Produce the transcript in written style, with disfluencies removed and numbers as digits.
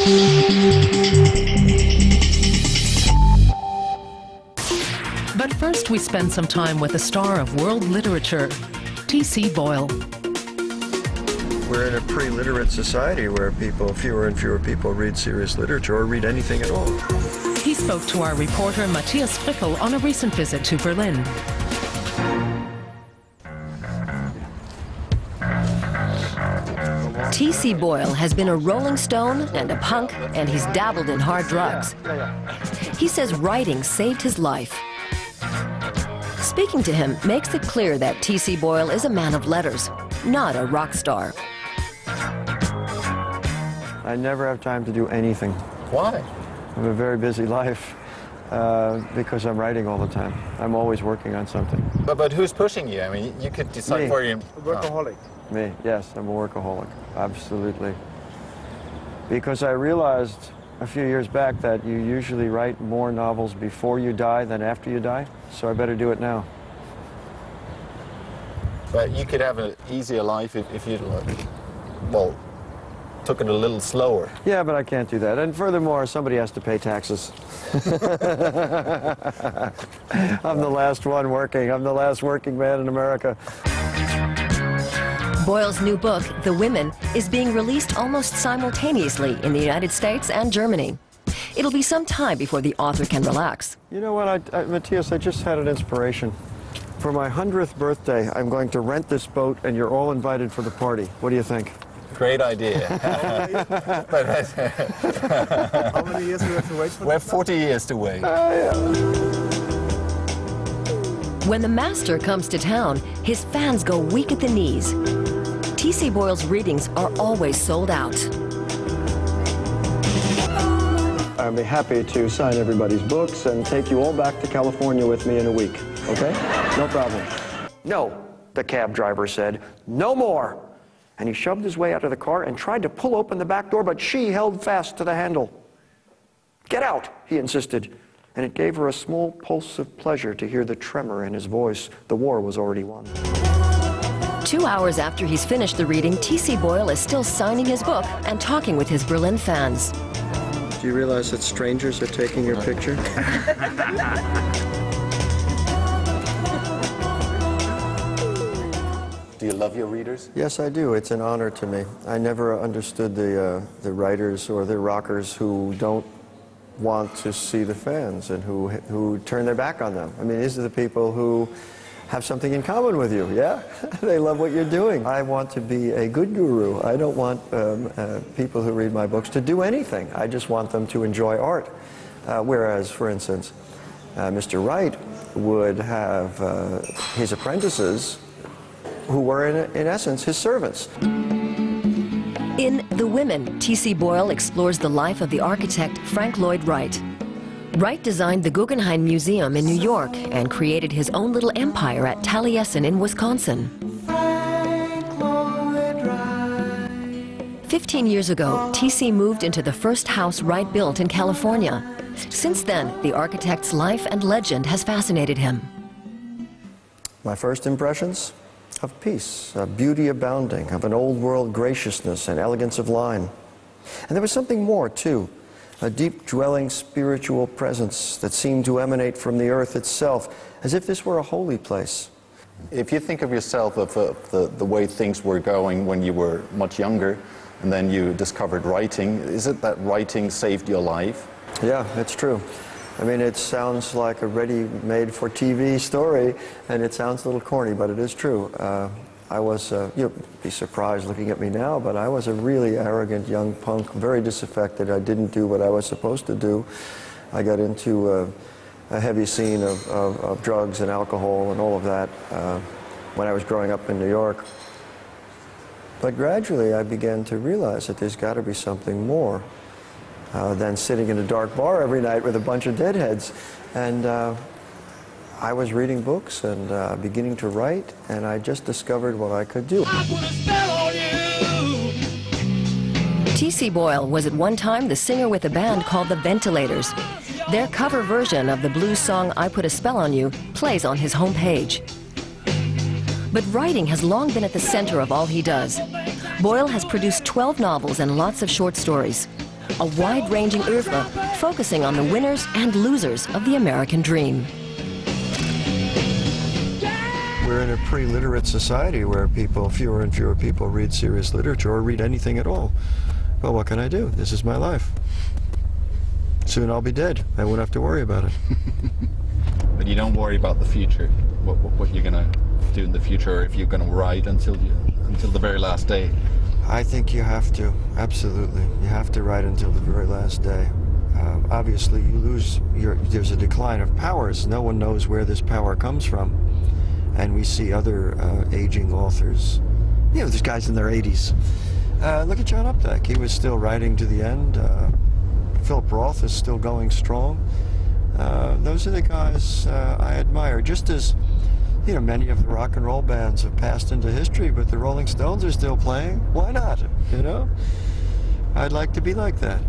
But first we spend some time with a star of world literature, TC Boyle. We're in a pre-literate society where fewer and fewer people read serious literature or read anything at all. He spoke to our reporter Matthias Frickel on a recent visit to Berlin. TC Boyle has been a Rolling Stone and a punk, and he's dabbled in hard drugs. He says writing saved his life. Speaking to him makes it clear that TC Boyle is a man of letters, not a rock star. I never have time to do anything. Why? I have a very busy life because I'm writing all the time. I'm always working on something. But who's pushing you? I mean, you could decide for you. Workaholic. Me, yes, I'm a workaholic, absolutely. Because I realized a few years back that you usually write more novels before you die than after you die, so I better do it now. But you could have an easier life if you, well, took it a little slower. Yeah, but I can't do that. And furthermore, somebody has to pay taxes. I'm the last one working. I'm the last working man in America. Boyle's new book, The Women, is being released almost simultaneously in the United States and Germany. It'll be some time before the author can relax. You know what, Matthias, I just had an inspiration. For my 100th birthday, I'm going to rent this boat, and you're all invited for the party. What do you think? Great idea. How many years do we have to wait for? We have 40 years to wait. Yeah. When the master comes to town, his fans go weak at the knees. TC Boyle's readings are always sold out. I'd be happy to sign everybody's books and take you all back to California with me in a week, okay? No problem. No, the cab driver said, no more. And he shoved his way out of the car and tried to pull open the back door, but she held fast to the handle. Get out, he insisted. And it gave her a small pulse of pleasure to hear the tremor in his voice. The war was already won. 2 hours after he's finished the reading, TC Boyle is still signing his book and talking with his Berlin fans. Do you realize that strangers are taking your picture? Do you love your readers? Yes, I do. It's an honor to me. I never understood the writers or the rockers who don't want to see the fans and who turn their back on them. I mean, these are the people who have something in common with you, yeah? They love what you're doing. I want to be a good guru. I don't want people who read my books to do anything. I just want them to enjoy art. Whereas, for instance, Mr. Wright would have his apprentices who were, in essence, his servants. In The Women, TC Boyle explores the life of the architect Frank Lloyd Wright. Wright designed the Guggenheim Museum in New York and created his own little empire at Taliesin in Wisconsin. 15 years ago, TC moved into the first house Wright built in California. Since then, the architect's life and legend has fascinated him. My first impressions? Of peace, beauty abounding, of an old-world graciousness and elegance of line. And there was something more, too, a deep-dwelling spiritual presence that seemed to emanate from the earth itself, as if this were a holy place. If you think of yourself of the way things were going when you were much younger, and then you discovered writing, is it that writing saved your life? Yeah, it's true. I mean, it sounds like a ready-made-for-TV story, and it sounds a little corny, but it is true. I was, you'll be surprised looking at me now, but I was a really arrogant young punk, very disaffected. I didn't do what I was supposed to do. I got into a heavy scene of drugs and alcohol and all of that when I was growing up in New York. But gradually I began to realize that there's got to be something more than sitting in a dark bar every night with a bunch of deadheads. And I was reading books and beginning to write, and I just discovered what I could do. TC Boyle was at one time the singer with a band called the Ventilators. Their cover version of the blues song I Put a Spell on You plays on his homepage. But writing has long been at the center of all he does. Boyle has produced 12 novels and lots of short stories. a wide-ranging oeuvre focusing on the winners and losers of the American dream. We're in a pre-literate society where fewer and fewer people read serious literature or read anything at all. Well, what can I do? This is my life. Soon I'll be dead. I won't have to worry about it. But you don't worry about the future, what you're going to do in the future, or if you're going to write until the very last day. I think you have to, absolutely. You have to write until the very last day. Obviously, there's a decline of powers. No one knows where this power comes from. And we see other aging authors. You know, there's guys in their 80s. Look at John Updike. He was still writing to the end. Philip Roth is still going strong. Those are the guys I admire. Just as, you know, many of the rock and roll bands have passed into history, but the Rolling Stones are still playing. Why not? You know? I'd like to be like that.